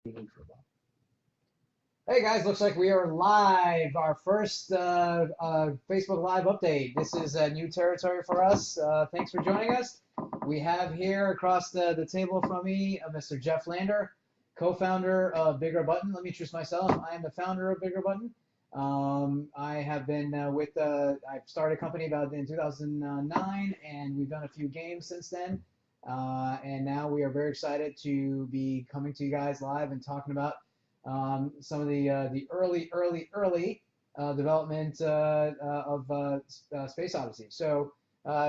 Hey guys, looks like we are live. Our first Facebook Live update. This is new territory for us. Thanks for joining us. We have here across the table from me Mr. Jeff Lander, co-founder of Bigger Button. Let me introduce myself. I am the founder of Bigger Button. I have been I started a company about in 2009, and we've done a few games since then. And now we are very excited to be coming to you guys live and talking about some of the early development of Space Odyssey. So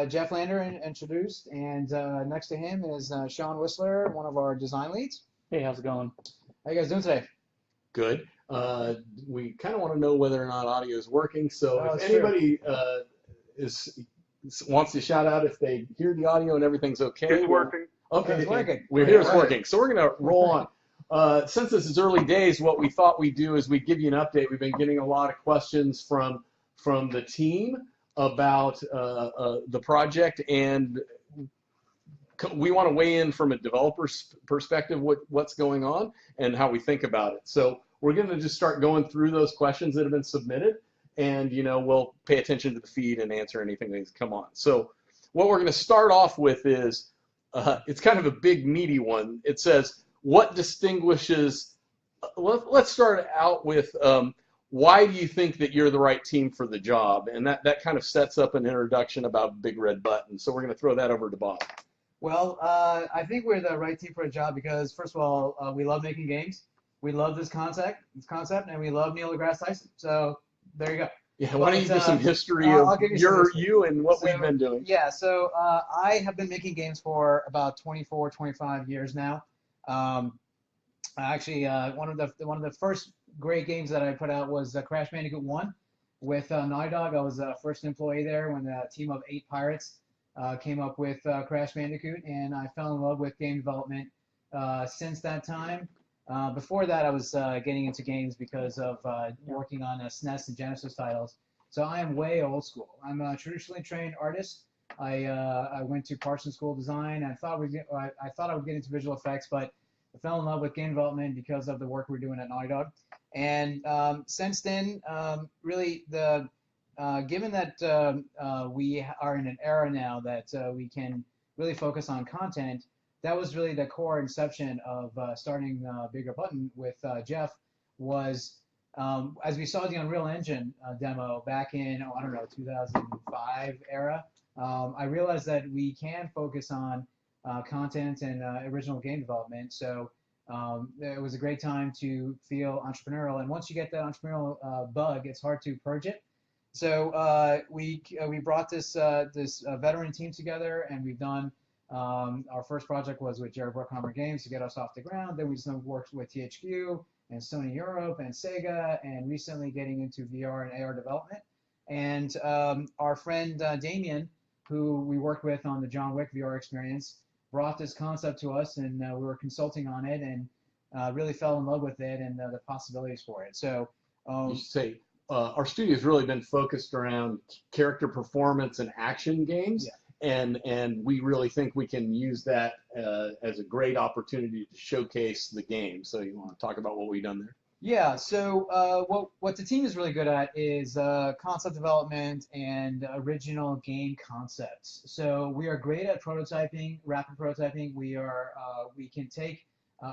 Jeff Lander introduced, and next to him is Sean Whistler, one of our design leads. Hey, how's it going? How you guys doing today? Good. We kind of want to know whether or not audio is working. So if It's true. anybody wants to shout out if they hear the audio and everything's okay. It's working. Okay, It's working. We're here. It's All right. working. So we're going to roll on. Since this is early days, what we thought we'd do is we'd give you an update. We've been getting a lot of questions from the team about the project, and we want to weigh in from a developer's perspective what's going on and how we think about it. So we're going to just start going through those questions that have been submitted, and we'll pay attention to the feed and answer anything that's come on. So what we're going to start off with is it's kind of a big meaty one. It says, what distinguishes, let's start out with why do you think that you're the right team for the job? And that kind of sets up an introduction about Big Red Button. So we're going to throw that over to Bob. Well, I think we're the right team for a job because, first of all, we love making games. We love this concept, and we love Neil deGrasse Tyson. So there you go. Yeah, why don't you give some history I'll of give you some history. you and what we've been doing? Yeah, so I have been making games for about 24, 25 years now. Actually, one of the first great games that I put out was Crash Bandicoot 1 with Naughty Dog. I was the first employee there when the team of 8 pirates came up with Crash Bandicoot, and I fell in love with game development since that time. Before that, I was getting into games because of working on SNES and Genesis titles. So I am way old school. I'm a traditionally trained artist. I went to Parsons School of Design. I thought I would get into visual effects, but I fell in love with game development because of the work we're doing at Naughty Dog. And since then, really, given that we are in an era now that we can really focus on content, that was really the core inception of starting Bigger Button with Jeff. Was as we saw the Unreal Engine demo back in 2005 era, I realized that we can focus on content and original game development. So it was a great time to feel entrepreneurial. And once you get that entrepreneurial bug, it's hard to purge it. So we brought this veteran team together, and we've done. Our first project was with Jared Bruckheimer Games to get us off the ground. Then we worked with THQ and Sony Europe and Sega, and recently getting into VR and AR development. And our friend Damien, who we worked with on the John Wick VR experience, brought this concept to us, and we were consulting on it, and really fell in love with it and the possibilities for it. So You should say our studio's really been focused around character performance and action games. Yeah. And we really think we can use that as a great opportunity to showcase the game. So you want to talk about what we've done there? Yeah, so what the team is really good at is concept development and original game concepts. So we are great at prototyping, rapid prototyping. We can take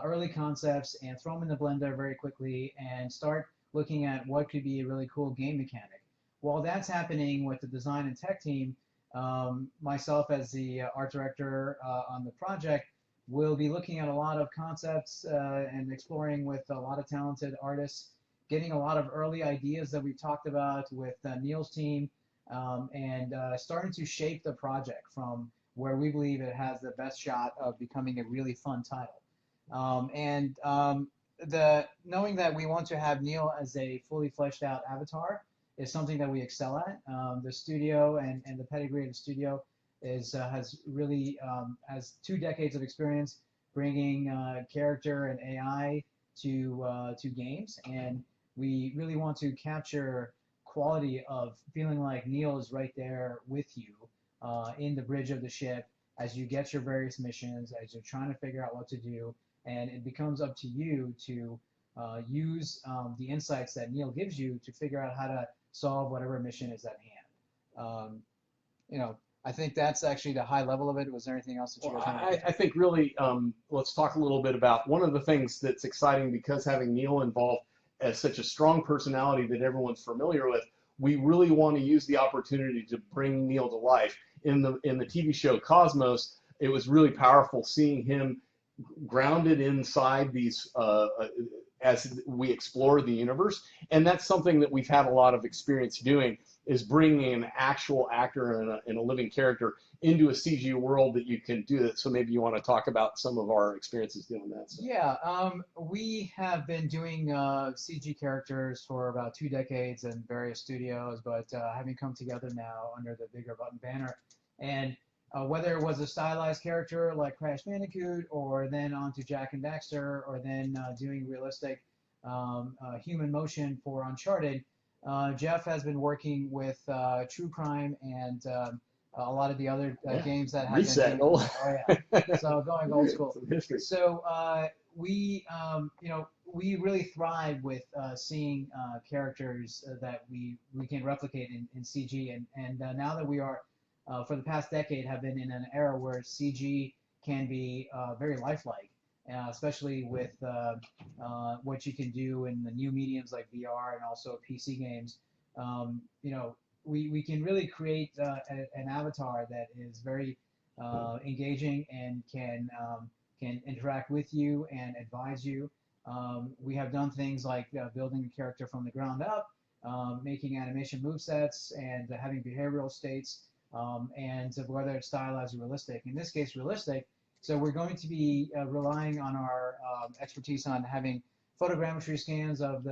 early concepts and throw them in the blender very quickly and start looking at what could be a really cool game mechanic. While that's happening with the design and tech team, myself as the art director on the project will be looking at a lot of concepts and exploring with a lot of talented artists, getting a lot of early ideas that we've talked about with Neil's team, and starting to shape the project from where we believe it has the best shot of becoming a really fun title. Knowing that we want to have Neil as a fully fleshed out avatar is something that we excel at. The studio and the pedigree of the studio has 2 decades of experience bringing character and AI to games, and we really want to capture quality of feeling like Neil is right there with you in the bridge of the ship as you get your various missions, as you're trying to figure out what to do. and it becomes up to you to use the insights that Neil gives you to figure out how to solve whatever mission is at hand. You know, I think that's actually the high level of it. Was there anything else that you Well, guys wanted to I think really, let's talk a little bit about one of the things that's exciting because having Neil involved as such a strong personality that everyone's familiar with, we really want to use the opportunity to bring Neil to life. In the TV show Cosmos, it was really powerful seeing him grounded inside these as we explore the universe, and that's something that we've had a lot of experience doing, is bringing an actual actor and a living character into a CG world that you can do that. So maybe you want to talk about some of our experiences doing that stuff. Yeah, we have been doing CG characters for about 2 decades in various studios, but having come together now under the Bigger Button banner, and whether it was a stylized character like Crash Bandicoot, or then onto Jack and Daxter, or then doing realistic human motion for Uncharted, Jeff has been working with True Crime and a lot of the other games that have Reset. been doing, oh yeah, so going old school. Some history. So we, you know, we really thrive with seeing characters that we can replicate in CG, and now that we are for the past decade have been in an era where CG can be very lifelike, especially with what you can do in the new mediums like VR and also PC games. You know, we can really create an avatar that is very engaging and can interact with you and advise you. We have done things like building a character from the ground up, making animation movesets, and having behavioral states, and whether it's stylized or realistic. In this case, realistic. So we're going to be relying on our expertise on having photogrammetry scans of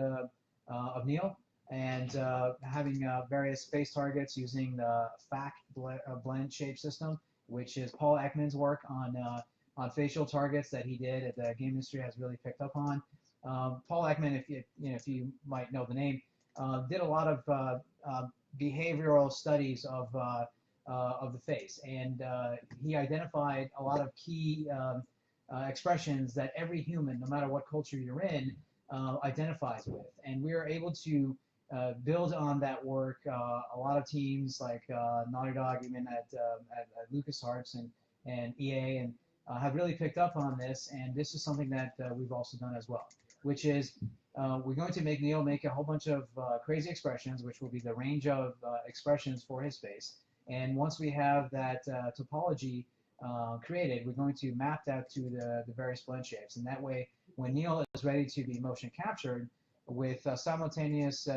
of Neil, and having various face targets using the FAC blend shape system, which is Paul Ekman's work on facial targets that he did at the game industry has really picked up on. Paul Ekman, if you might know the name, did a lot of behavioral studies of the face, and he identified a lot of key expressions that every human, no matter what culture you're in, identifies with. And we are able to build on that work. A lot of teams like Naughty Dog, even at LucasArts and EA, and have really picked up on this. And this is something that we've also done as well, which is we're going to make Neil make a whole bunch of crazy expressions, which will be the range of expressions for his face. And once we have that topology created, we're going to map that to the various blend shapes. And that way, when Neil is ready to be motion captured with simultaneous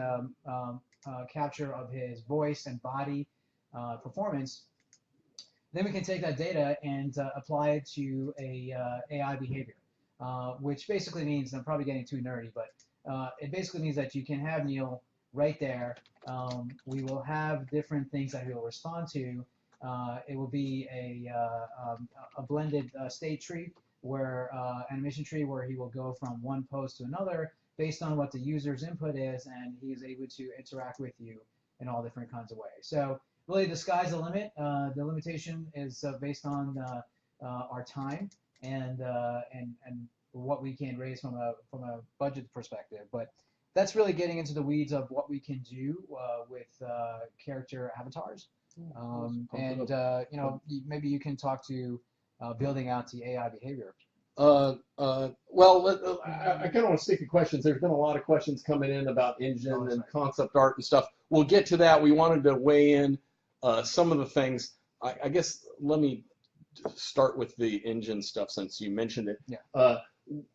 capture of his voice and body performance, then we can take that data and apply it to a AI behavior, which basically means, I'm probably getting too nerdy, but it basically means that you can have Neil right there. We will have different things that he will respond to. It will be a blended state tree, where animation tree, where he will go from one pose to another based on what the user's input is, and he is able to interact with you in all different kinds of ways. So really, the sky's the limit. The limitation is based on our time and what we can raise from a budget perspective. But that's really getting into the weeds of what we can do with character avatars. You know, maybe you can talk to building out the AI behavior. Well, I kind of want to stick to questions. There's been a lot of questions coming in about engine and concept art and stuff. We'll get to that. We wanted to weigh in some of the things. I guess let me start with the engine stuff since you mentioned it. Yeah.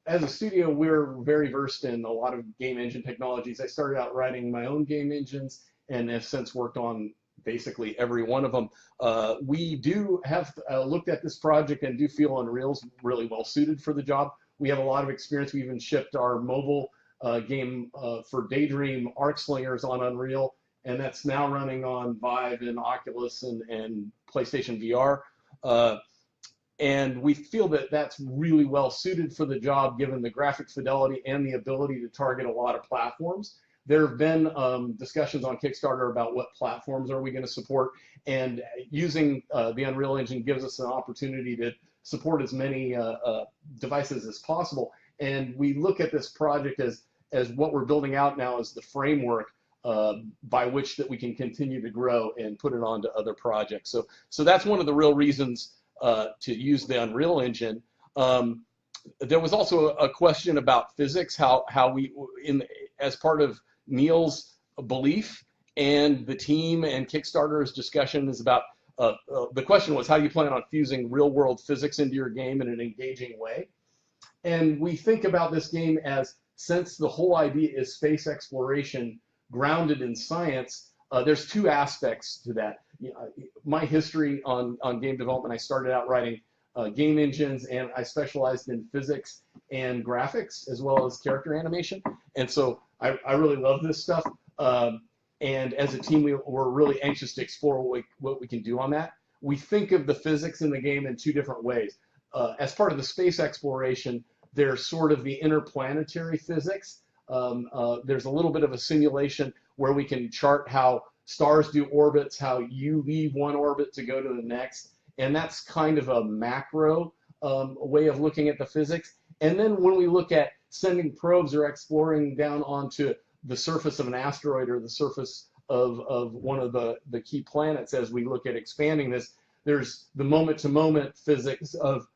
As a studio, we're very versed in a lot of game engine technologies. I started out writing my own game engines and have since worked on basically every one of them. We do have looked at this project and do feel Unreal's really well suited for the job. We have a lot of experience. We even shipped our mobile game for Daydream Arc Slingers on Unreal, and that's now running on Vive and Oculus and PlayStation VR. And we feel that that's really well suited for the job, given the graphic fidelity and the ability to target a lot of platforms. There have been discussions on Kickstarter about what platforms are we going to support, and using the Unreal Engine gives us an opportunity support as many devices as possible. And we look at this project as what we're building out now as the framework by which that we can continue to grow and put it onto other projects. So that's one of the real reasons to use the Unreal Engine. There was also a question about physics, how we, as part of Neil's belief and the team and Kickstarter's discussion is about, the question was, how do you plan on fusing real world physics into your game in an engaging way? And we think about this game as, since the whole idea is space exploration grounded in science, there's two aspects to that. My history on game development, I started out writing game engines, and I specialized in physics and graphics as well as character animation. And so I really love this stuff. And as a team, we're really anxious to explore what we can do on that. We think of the physics in the game in two different ways. As part of the space exploration, there's sort of the interplanetary physics. There's a little bit of a simulation where we can chart how stars do orbits, how you leave one orbit to go to the next. And that's kind of a macro way of looking at the physics. And then when we look at sending probes or exploring down onto the surface of an asteroid or the surface of one of the key planets, as we look at expanding this, there's the moment-to-moment physics of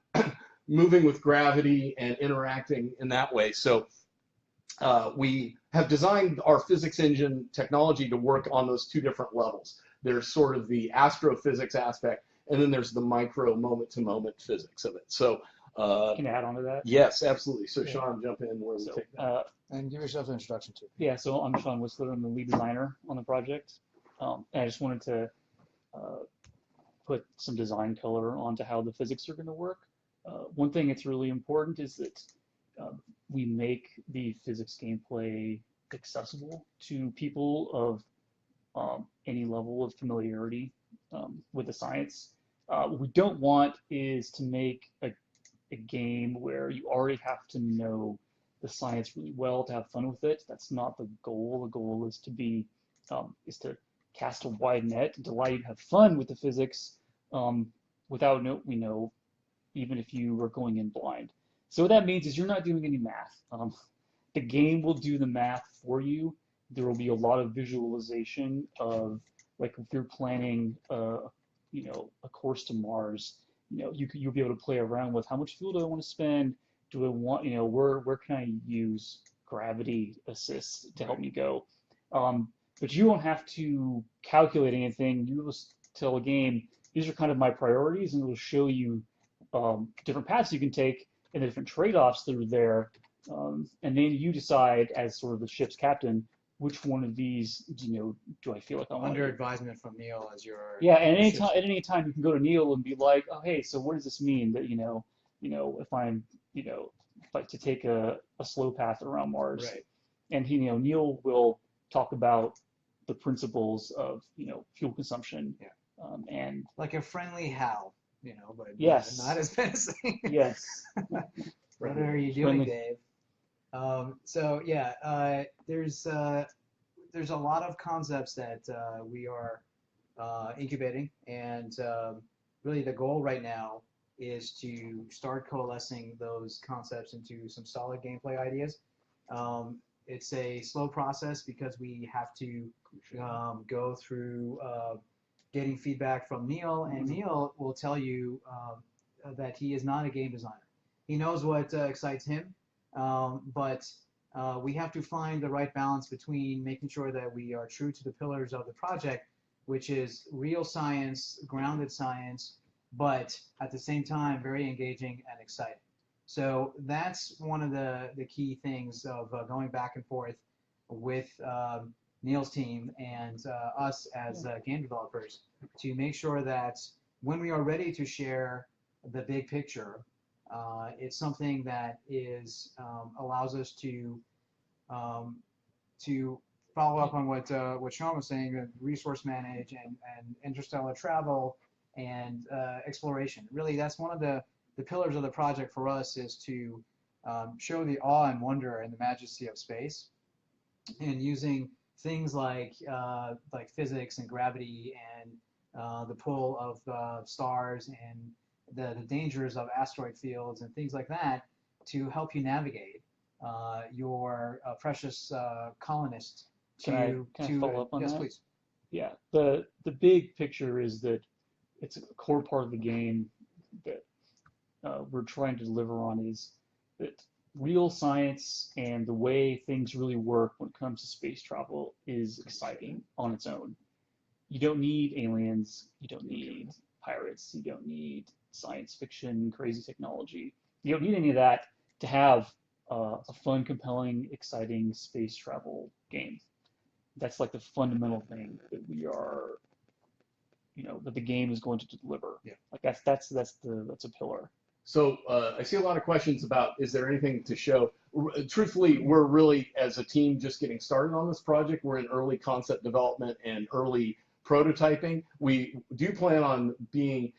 moving with gravity and interacting in that way. So we have designed our physics engine technology to work on those two different levels. There's sort of the astrophysics aspect, and then there's the micro moment-to-moment physics of it. So can I add on to that? yes, absolutely. So Sean, jump in where we take that. And give yourself an introduction too. Yeah, so I'm Sean Whistler. I'm the lead designer on the project. And I just wanted to put some design color onto how the physics are going to work. One thing that's really important is that we make the physics gameplay accessible to people of any level of familiarity with the science. What we don't want is to make a game where you already have to know the science really well to have fun with it. That's not the goal. The goal is to cast a wide net and to allow you to have fun with the physics without even if you were going in blind. So what that means is you're not doing any math. The game will do the math for you. There will be a lot of visualization of, like, if you're planning a course to Mars, you'll be able to play around with how much fuel do I want to spend? Do I want, where can I use gravity assist to help me go? But you won't have to calculate anything. You just tell a game, these are kind of my priorities, and it'll show you different paths you can take and the different trade-offs that are there. And then you decide, as sort of the ship's captain, which one of these, do I feel like I want Under advisement from Neil as your. Yeah, and at any time you can go to Neil and be like, oh, hey, so what does this mean that, if I'm, like to take a slow path around Mars. Right. And Neil will talk about the principles of, fuel consumption. Yeah. And like a friendly Hal, but yes. not as menacing. Yes. What are you doing, Dave? So yeah, there's a lot of concepts that we are incubating, and really the goal right now is to start coalescing those concepts into some solid gameplay ideas. It's a slow process because we have to go through getting feedback from Neil, and Neil will tell you that he is not a game designer. He knows what excites him, but we have to find the right balance between making sure that we are true to the pillars of the project, which is real science, grounded science, but at the same time very engaging and exciting. So that's one of the key things of going back and forth with Neil's team and us as game developers to make sure that when we are ready to share the big picture, it's something that is allows us to follow up on what Sean was saying, resource manage and interstellar travel and exploration. Really, that's one of the pillars of the project for us, is to show the awe and wonder and the majesty of space, and using things like physics and gravity and the pull of stars the dangers of asteroid fields and things like that to help you navigate your precious colonists Can I follow up on yes, that? please. Yeah, the big picture is that it's a core part of the game that we're trying to deliver on is that real science and the way things really work when it comes to space travel is exciting on its own. You don't need aliens, you don't need pirates, you don't need science fiction, crazy technology. You don't need any of that to have a fun, compelling, exciting space travel game. That's like the fundamental thing that we are, that the game is going to deliver. Yeah. Like that's a pillar. So I see a lot of questions about, is there anything to show? Truthfully, we're really, as a team, just getting started on this project. We're in early concept development and early prototyping. We do plan on being,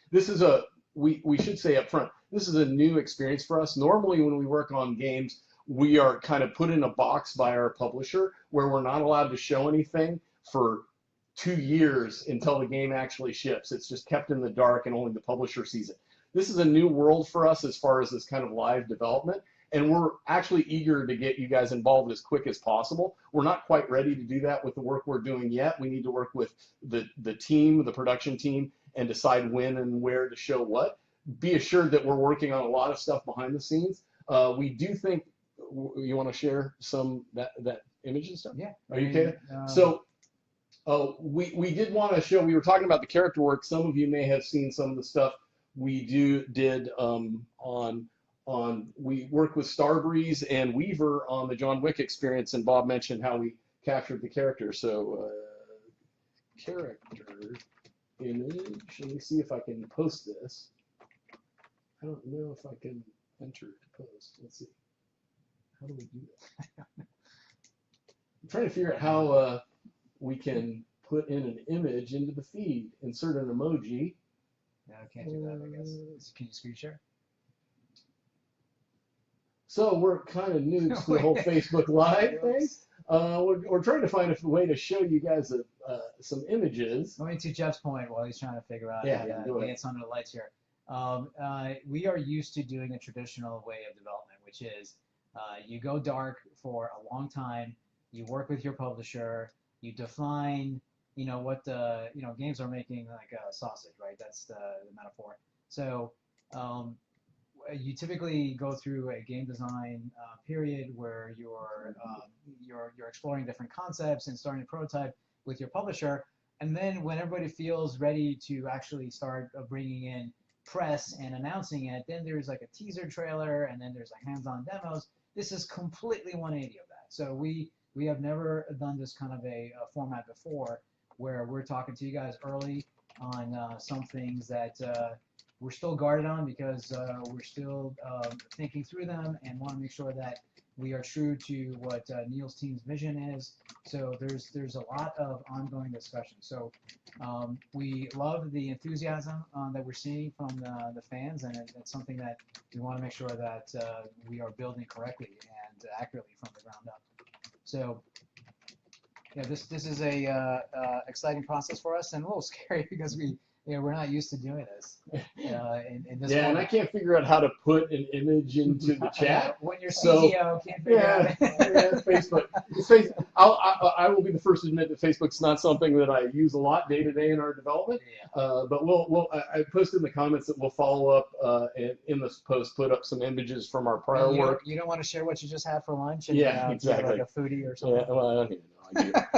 we should say up front, this is a new experience for us. Normally when we work on games, we are kind of put in a box by our publisher where we're not allowed to show anything for 2 years until the game actually ships. It's just kept in the dark and only the publisher sees it. This is a new world for us as far as this kind of live development, and we're actually eager to get you guys involved as quick as possible. We're not quite ready to do that with the work we're doing yet. We need to work with the team, the production team, and decide when and where to show what. Be assured that we're working on a lot of stuff behind the scenes. We do think, you want to share some that image and stuff? Yeah. Are you okay? So we did want to show, we were talking about the character work. Some of you may have seen some of the stuff we did we worked with Starbreeze and Weaver on the John Wick experience, and Bob mentioned how we captured the character. So character image, let me see if I can post this. I don't know if I can enter to post. Let's see. How do we do that? I'm trying to figure out how we can put in an image into the feed, insert an emoji. Yeah, I can't do that, I guess. Can you screen share? So we're kind of new to the whole Facebook Live thing. We're trying to find a way to show you guys some images. Going to Jeff's point while he's trying to figure out how to dance under the lights here. We are used to doing a traditional way of development, which is you go dark for a long time, you work with your publisher, you define what games are making like a sausage, right? That's the metaphor. So you typically go through a game design period where you're exploring different concepts and starting to prototype with your publisher, and then when everybody feels ready to actually start bringing in press and announcing it, then there's like a teaser trailer, and then there's like hands-on demos. This is completely 180 of that. So we have never done this kind of a format before, where we're talking to you guys early on some things that we're still guarded on because we're still thinking through them and want to make sure that we are true to what Neil's team's vision is. So there's a lot of ongoing discussion. So we love the enthusiasm that we're seeing from the fans, and it's something that we want to make sure that we are building correctly and accurately from the ground up. So yeah, this is a exciting process for us and a little scary because we're not used to doing this. In this and I can't figure out how to put an image into the chat. When your CEO can't figure out it. Facebook. I will be the first to admit that Facebook's not something that I use a lot day to day in our development. Yeah. But I posted in the comments that we'll follow up and in this post put up some images from our prior work. You don't want to share what you just had for lunch? And, Exactly. Like a foodie or something. Yeah, well, I don't even know.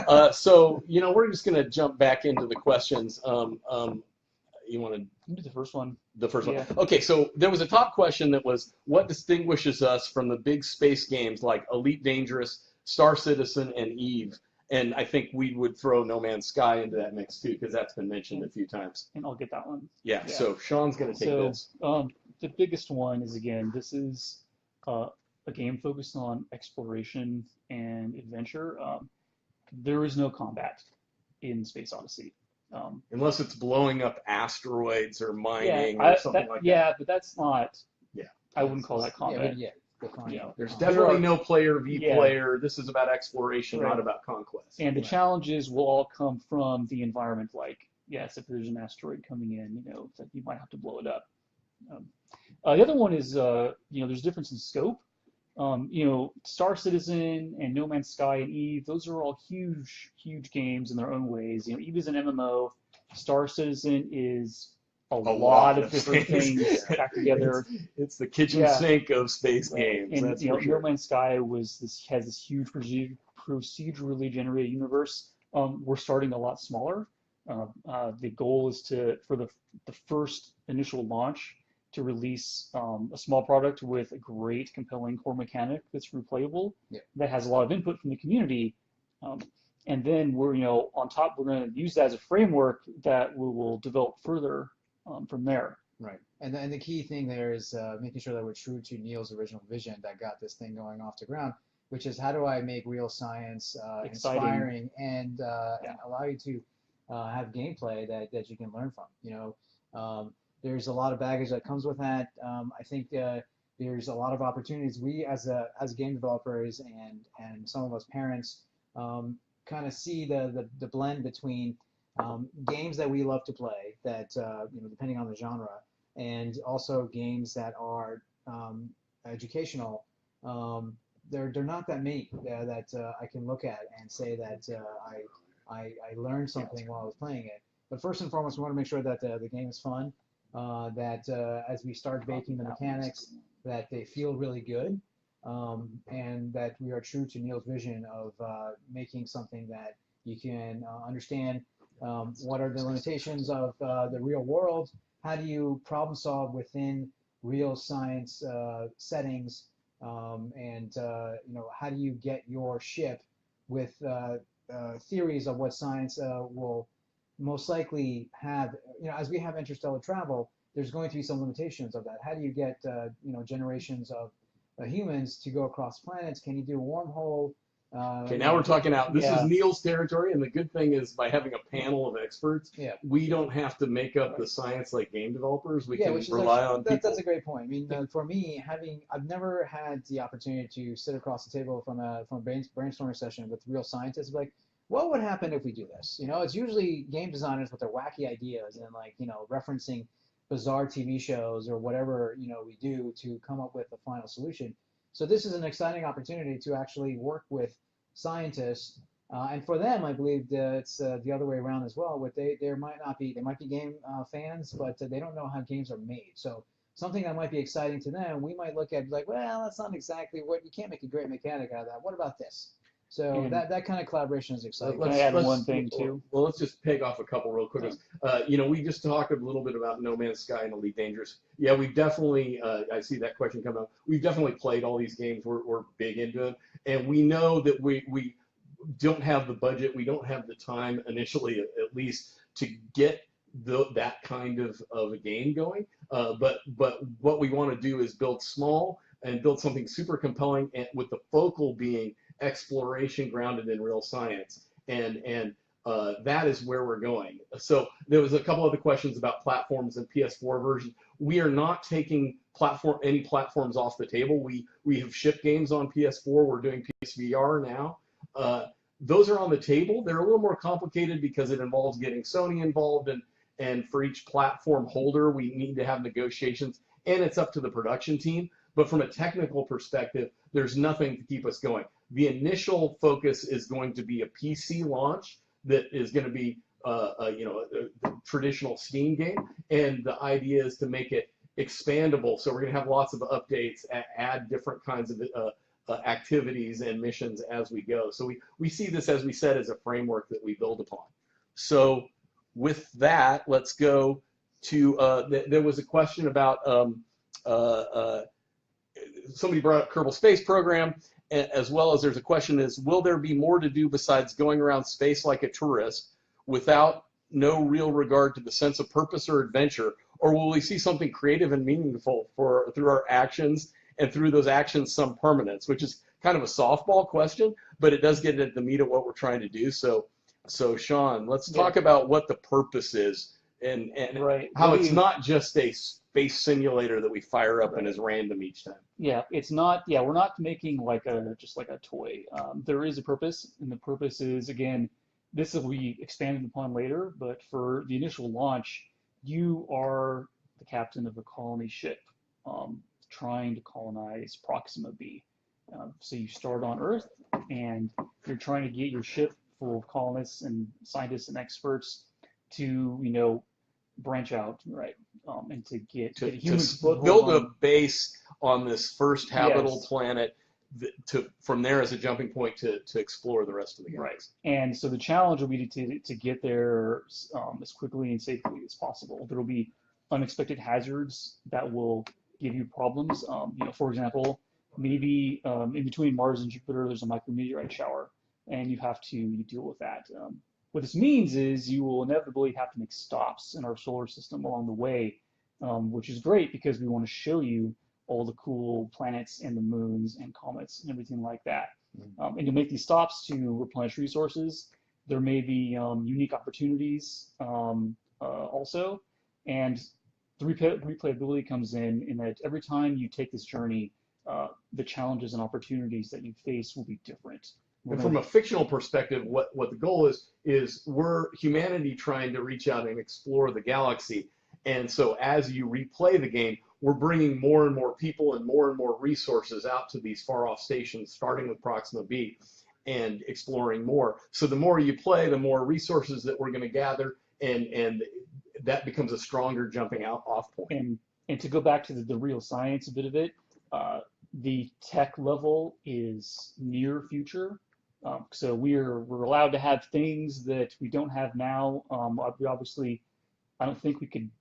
I do. So we're just going to jump back into the questions. You want to Do the first one. The first one. Yeah. Okay, so there was a top question that was, what distinguishes us from the big space games like Elite Dangerous, Star Citizen, and Eve? And I think we would throw No Man's Sky into that mix too, because that's been mentioned a few times. And I'll get that one. Yeah. So Sean's going to take this. The biggest one is, again, this is a game focused on exploration and adventure. There is no combat in Space Odyssey. Unless it's blowing up asteroids or mining or something like that. Yeah, but that's not. Yeah. I wouldn't call that combat. There's definitely no player v player. This is about exploration, not about conquest. And the challenges will all come from the environment. Like, yes, if there's an asteroid coming in, that you might have to blow it up. The other one is, there's a difference in scope. Star Citizen and No Man's Sky and Eve, those are all huge, huge games in their own ways. Eve is an MMO. Star Citizen is a lot of different things packed together. It's the kitchen sink of space games. And That's for sure. No Man's Sky has this huge procedurally generated universe. We're starting a lot smaller. The goal is for the first initial launch to release a small product with a great, compelling core mechanic that's replayable, that has a lot of input from the community. And then we're, on top, we're going to use that as a framework that we will develop further from there. Right. And the key thing there is making sure that we're true to Neil's original vision that got this thing going off the ground, which is how do I make real science inspiring and allow you to have gameplay that you can learn from. There's a lot of baggage that comes with that. I think there's a lot of opportunities. We as game developers and some of us parents kind of see the blend between games that we love to play that depending on the genre, and also games that are educational. They're not that many that I can look at and say that I learned something while I was playing it. But first and foremost, we want to make sure that the game is fun, that as we start baking the mechanics, that they feel really good, and that we are true to Neil's vision of making something that you can understand what are the limitations of the real world, how do you problem solve within real science settings, and how do you get your ship with theories of what science will most likely have. As we have interstellar travel, there's going to be some limitations of that. How do you get generations of humans to go across planets? Can you do a wormhole? Okay, now we're talking out. This is Neil's territory, and the good thing is by having a panel of experts, we don't have to make up the science like game developers. We can rely on people. That's a great point. I mean, for me, I've never had the opportunity to sit across the table from a brainstorming session with real scientists. Like, what would happen if we do this? It's usually game designers with their wacky ideas and referencing bizarre TV shows or whatever we do to come up with a final solution. So this is an exciting opportunity to actually work with scientists, and for them, I believe that it's the other way around as well. They might be game fans, but they don't know how games are made. So something that might be exciting to them, we might look at like, well, that's not exactly what you can't make a great mechanic out of that. What about this? So that kind of collaboration is exciting. Can I add one thing too? Well, let's just peg off a couple real quick. We just talked a little bit about No Man's Sky and Elite Dangerous. Yeah, we've definitely, I see that question come up. We've definitely played all these games. We're big into them. And we know that we don't have the budget, we don't have the time initially, at least, to get that kind of a game going. But what we want to do is build small and build something super compelling, and with the focal being exploration grounded in real science, and that is where we're going. So there was a couple other questions about platforms and PS4 versions. We are not taking any platforms off the table. We have shipped games on PS4. We're doing PSVR now. Those are on the table. They're a little more complicated because it involves getting Sony involved, and for each platform holder, we need to have negotiations, and it's up to the production team. But from a technical perspective, there's nothing to keep us going. The initial focus is going to be a PC launch that is going to be a traditional Steam game, and the idea is to make it expandable. So we're going to have lots of updates, add different kinds of activities and missions as we go. So we see this, as we said, as a framework that we build upon. So with that, let's go to, there was a question about, somebody brought up Kerbal Space Program, as well as there's a question is, will there be more to do besides going around space like a tourist without no real regard to the sense of purpose or adventure, or will we see something creative and meaningful through our actions, and through those actions some permanence, which is kind of a softball question, but it does get at the meat of what we're trying to do. So Sean, let's talk about what the purpose is, and how it's not just a space simulator that we fire up and is random each time. Yeah, it's not. Yeah, we're not making just like a toy. There is a purpose, and the purpose is, again, this will be expanded upon later, but for the initial launch, you are the captain of a colony ship trying to colonize Proxima B. So you start on Earth, and you're trying to get your ship full of colonists and scientists and experts to, branch out, right, and to get to humans build a base on this first habitable Yes. planet from there as a jumping point to explore the rest of the galaxy. Right. And so the challenge will be to get there as quickly and safely as possible. There will be unexpected hazards that will give you problems. For example, maybe in between Mars and Jupiter, there's a micrometeorite shower, and you have to deal with that. What this means is you will inevitably have to make stops in our solar system along the way, which is great because we want to show you all the cool planets and the moons and comets and everything like that. And you'll make these stops to replenish resources. There may be unique opportunities also. And the replayability comes in that every time you take this journey, the challenges and opportunities that you face will be different. And from a fictional perspective, what the goal is we're humanity trying to reach out and explore the galaxy. And so as you replay the game, we're bringing more and more people and more resources out to these far off stations, starting with Proxima B and exploring more. So the more you play, the more resources that we're going to gather, and that becomes a stronger jumping off point. And to go back to the real science a bit of it, the tech level is near future. So we're allowed to have things that we don't have now. Obviously, I don't think we could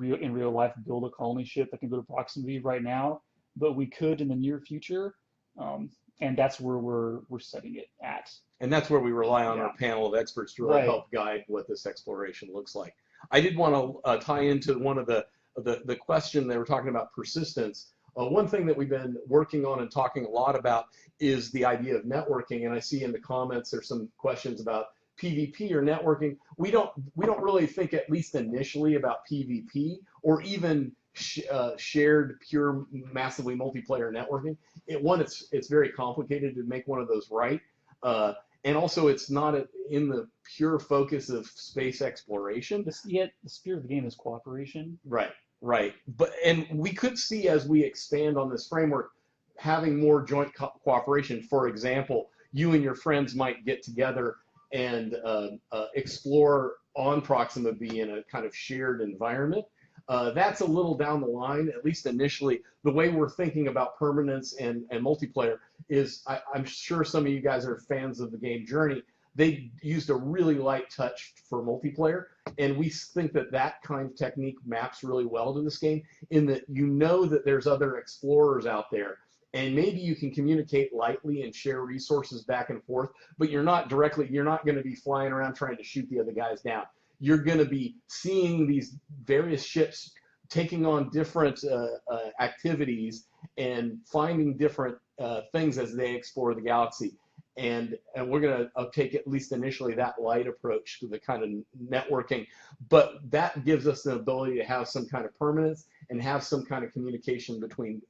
in real life build a colony ship that can go to Proxima B right now, but we could in the near future, and that's where we're setting it at. And that's where we rely on our panel of experts to really help guide what this exploration looks like. I did want to tie into one of the question they were talking about persistence. One thing that we've been working on and talking a lot about is the idea of networking, and I see in the comments there's some questions about PvP or networking. We don't really think, at least initially, about PvP or even shared pure massively multiplayer networking. It's very complicated to make one of those right, and also it's not in the pure focus of space exploration. Yet the spirit of the game is cooperation. Right. And we could see, as we expand on this framework, having more joint cooperation. For example, you and your friends might get together and explore on Proxima B in a kind of shared environment. That's a little down the line, at least initially. The way we're thinking about permanence and multiplayer is, I'm sure some of you guys are fans of the game Journey. They used a really light touch for multiplayer, and we think that kind of technique maps really well to this game, in that that there's other explorers out there, and maybe you can communicate lightly and share resources back and forth, but you're not going to be flying around trying to shoot the other guys down. You're going to be seeing these various ships taking on different activities and finding different things as they explore the galaxy. And we're going to take, at least initially, that light approach to the kind of networking. But that gives us the ability to have some kind of permanence and have some kind of communication between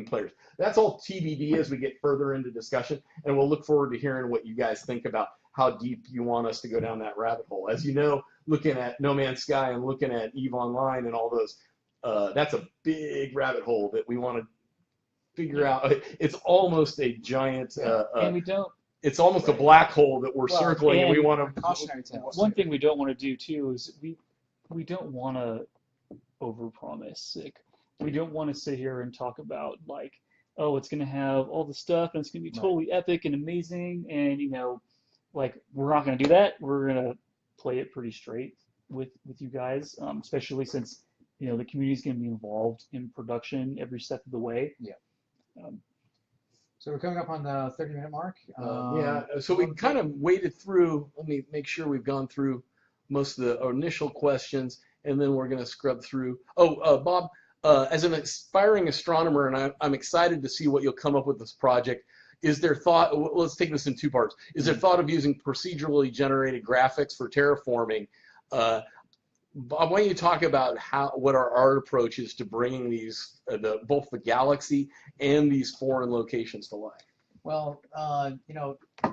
players. That's all TBD as we get further into discussion, and we'll look forward to hearing what you guys think about how deep you want us to go down that rabbit hole. As you know, looking at No Man's Sky and looking at EVE Online and all those, that's a big rabbit hole that we want to figure out. It's almost a giant, and we don't. It's almost a black hole that we're circling, and we want to. Cautionary tales. One thing we don't want to do too is we don't want to overpromise. We don't want to sit here and talk about, like, oh, it's going to have all the stuff and it's going to be totally epic and amazing, and like, we're not going to do that. We're going to play it pretty straight with you guys, especially since the community is going to be involved in production every step of the way. Yeah. So we're coming up on the 30-minute mark. So we kind of waded through. Let me make sure we've gone through most of the initial questions, and then we're going to scrub through. Bob, as an aspiring astronomer, and I'm excited to see what you'll come up with this project. Is there thought? Let's take this in two parts. Is there thought of using procedurally generated graphics for terraforming? Bob, why don't you talk about what our art approach is to bringing these, both the galaxy and these foreign locations to life? Well,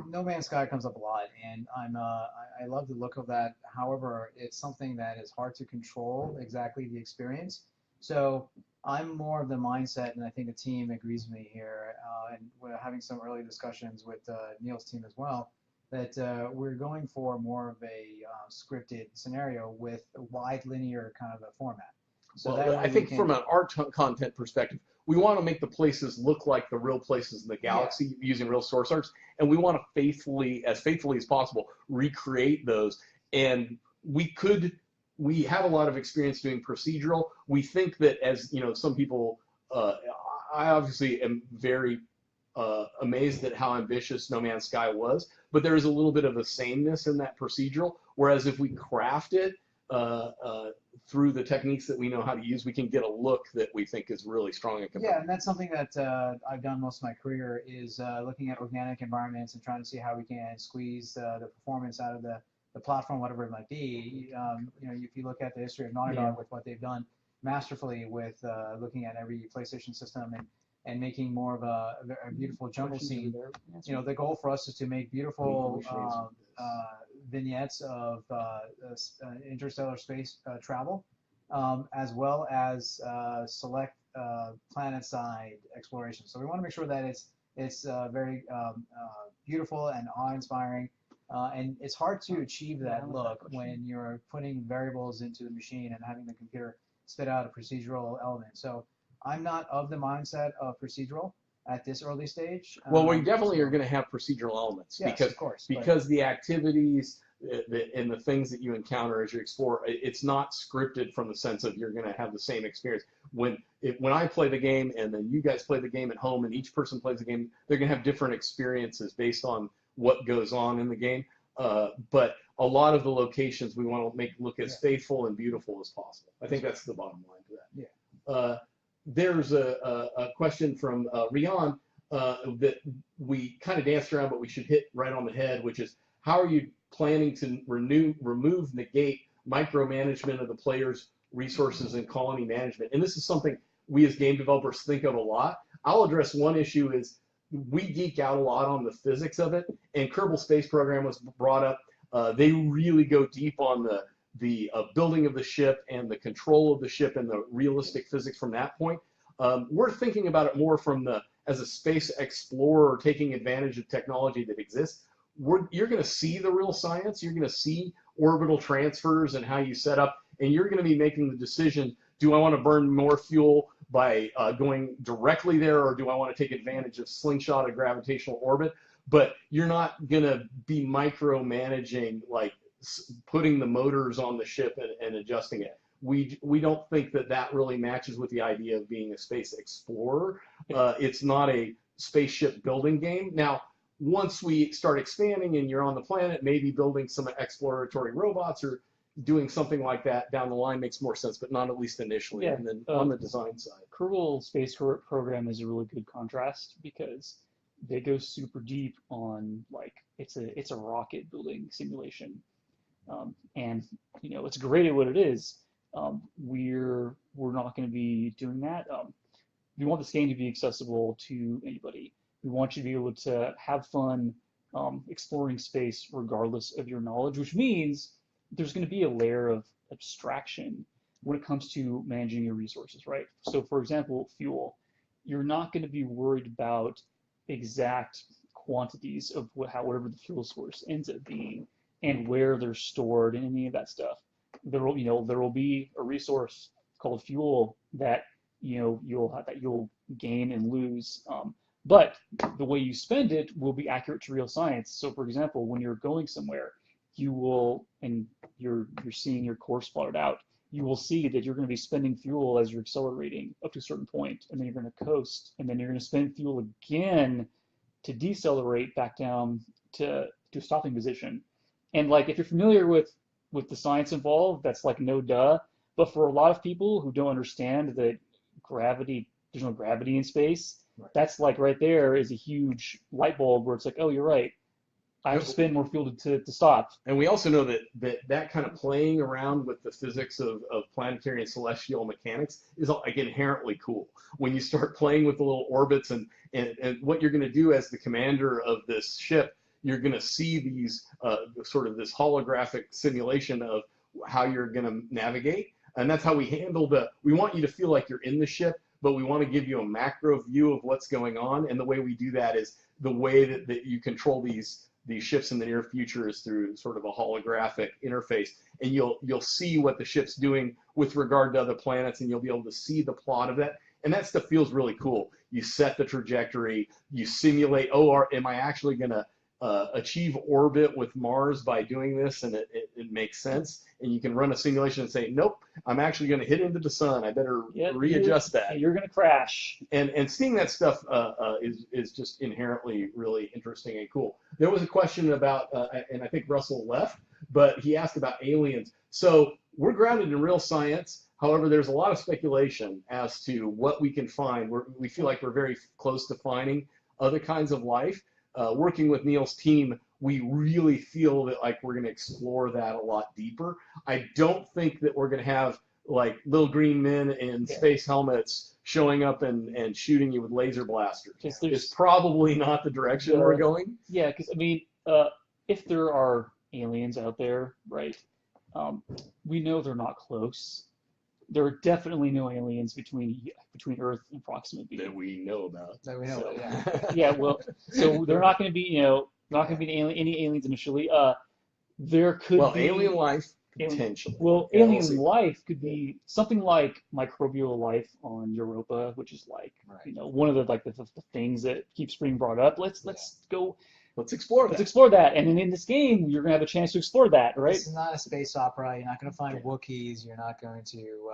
No Man's Sky comes up a lot, and I love the look of that. However, it's something that is hard to control exactly the experience. So I'm more of the mindset, and I think the team agrees with me here, and we're having some early discussions with Neil's team as well, that we're going for more of a scripted scenario with a wide linear kind of a format. So Well, that way I we think can, from an art content perspective, we want to make the places look like the real places in the galaxy using real source arts, and we want to faithfully as possible, recreate those. And we have a lot of experience doing procedural. We think that, as you know, some people, I obviously am very amazed at how ambitious No Man's Sky was, but there is a little bit of a sameness in that procedural. Whereas if we craft it through the techniques that we know how to use, we can get a look that we think is really strong and compelling. yeah, and that's something that I've done most of my career is looking at organic environments and trying to see how we can squeeze the performance out of the platform, whatever it might be. You know, if you look at the history of Naughty Dog with what they've done masterfully with looking at every PlayStation system and making more of a beautiful jungle scene. You know, the goal for us is to make beautiful vignettes of interstellar space travel, as well as select planet-side exploration. So we want to make sure that it's very beautiful and awe-inspiring. And it's hard to achieve that look when you're putting variables into the machine and having the computer spit out a procedural element. So I'm not of the mindset of procedural at this early stage. Well, we definitely are going to have procedural elements yes, because of course, because the activities and the things that you encounter as you explore, it's not scripted from the sense of you're going to have the same experience. When I play the game and then you guys play the game at home and each person plays the game, they're going to have different experiences based on what goes on in the game. But a lot of the locations we want to make look as faithful and beautiful as possible. I think that's the bottom line to that. Yeah. There's a question from Rian that we kind of danced around, but we should hit right on the head, which is how are you planning to negate micromanagement of the players' resources and colony management? And this is something we as game developers think of a lot. I'll address one issue is we geek out a lot on the physics of it, and Kerbal Space Program was brought up. They really go deep on the building of the ship and the control of the ship and the realistic physics from that point. We're thinking about it more from as a space explorer taking advantage of technology that exists. You're going to see the real science. You're going to see orbital transfers and how you set up, and you're going to be making the decision, do I want to burn more fuel by going directly there, or do I want to take advantage of slingshot of gravitational orbit? But you're not going to be micromanaging, like putting the motors on the ship and adjusting it. We don't think that really matches with the idea of being a space explorer. It's not a spaceship building game. Now, once we start expanding and you're on the planet, maybe building some exploratory robots or doing something like that down the line makes more sense, but not at least initially. Yeah. And then on the design side. Kerbal Space Program is a really good contrast because they go super deep on, like, it's a rocket building simulation. And you know, it's great at what it is. We're not going to be doing that. We want this game to be accessible to anybody. We want you to be able to have fun exploring space regardless of your knowledge, which means there's going to be a layer of abstraction when it comes to managing your resources, right? So for example, fuel. You're not going to be worried about exact quantities of whatever the fuel source ends up being and where they're stored and any of that stuff. There will be a resource called fuel that you'll gain and lose. But the way you spend it will be accurate to real science. So for example, when you're going somewhere, you will, and you're seeing your course plotted out, you will see that you're going to be spending fuel as you're accelerating up to a certain point, and then you're going to coast, and then you're going to spend fuel again to decelerate back down to a stopping position. And like, if you're familiar with the science involved, that's like no duh. But for a lot of people who don't understand that there's no gravity in space, right. That's like right there is a huge light bulb where it's like, oh, you're right. I have to spend more fuel to stop. And we also know that kind of playing around with the physics of planetary and celestial mechanics is like inherently cool. When you start playing with the little orbits and what you're going to do as the commander of this ship, you're going to see these sort of this holographic simulation of how you're going to navigate. And that's how we handle we want you to feel like you're in the ship, but we want to give you a macro view of what's going on. And the way we do that is the way that you control these ships in the near future is through sort of a holographic interface. And you'll see what the ship's doing with regard to other planets, and you'll be able to see the plot of that. And that stuff feels really cool. You set the trajectory, you simulate, am I actually going to achieve orbit with Mars by doing this? And it makes sense. And you can run a simulation and say, nope, I'm actually going to hit into the sun. I better readjust that. You're going to crash. And seeing that stuff is just inherently really interesting and cool. There was a question about, and I think Russell left, but he asked about aliens. So we're grounded in real science. However, there's a lot of speculation as to what we can find. We feel like we're very close to finding other kinds of life. Working with Neil's team, we really feel that like we're going to explore that a lot deeper. I don't think that we're going to have like little green men in space helmets showing up and shooting you with laser blasters. It's probably not the direction we're going. Yeah, because I mean, if there are aliens out there, right, we know they're not close. There are definitely no aliens between Earth and Proxima B. That we know about. That we know about, yeah. Yeah, well, so they're not going to be, not going to be any aliens initially. There could be alien life potentially. Well, alien life could be something like microbial life on Europa, which is like one of the things that keeps being brought up. Let's go. Let's explore that. Let's explore that. And then in this game, you're going to have a chance to explore that, right? This is not a space opera. You're not going to find Wookiees. You're not going to,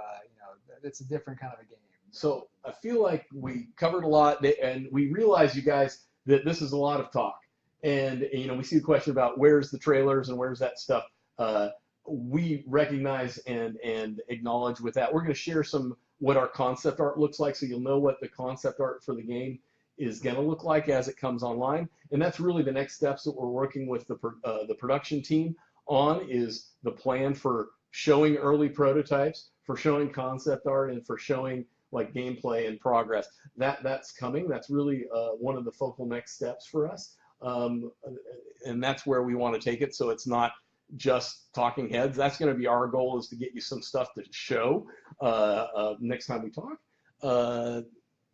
it's a different kind of a game. So I feel like we covered a lot, and we realize, you guys, that this is a lot of talk. And, we see the question about where's the trailers and where's that stuff. We recognize and acknowledge with that. We're going to share what our concept art looks like, so you'll know what the concept art for the game is going to look like as it comes online. And that's really the next steps that we're working with the production team on, is the plan for showing early prototypes, for showing concept art, and for showing like gameplay and progress. That's coming. That's really one of the focal next steps for us. And that's where we want to take it. So it's not just talking heads. That's going to be our goal, is to get you some stuff to show next time we talk.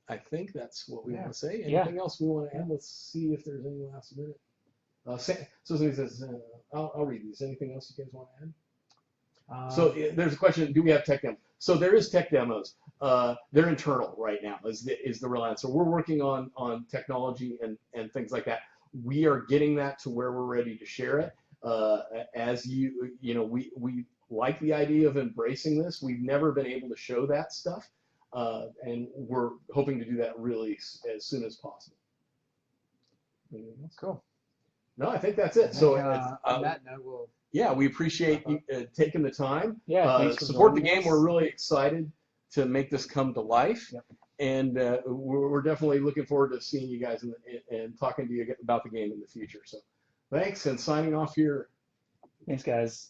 I think that's what we want to say. Anything else we want to add? Let's see if there's any last minute. So somebody says, I'll read these. Anything else you guys want to add? So there's a question, do we have tech demos? So there is tech demos. They're internal right now, is the real answer. We're working on technology and things like that. We are getting that to where we're ready to share it. As we like the idea of embracing this. We've never been able to show that stuff. And we're hoping to do that really as soon as possible. Cool. No, I think that's it. So on that note, we appreciate you taking the time. Yeah, support the game. We're really excited to make this come to life. Yep. And we're definitely looking forward to seeing you guys and talking to you about the game in the future. So thanks, and signing off here. Thanks, guys.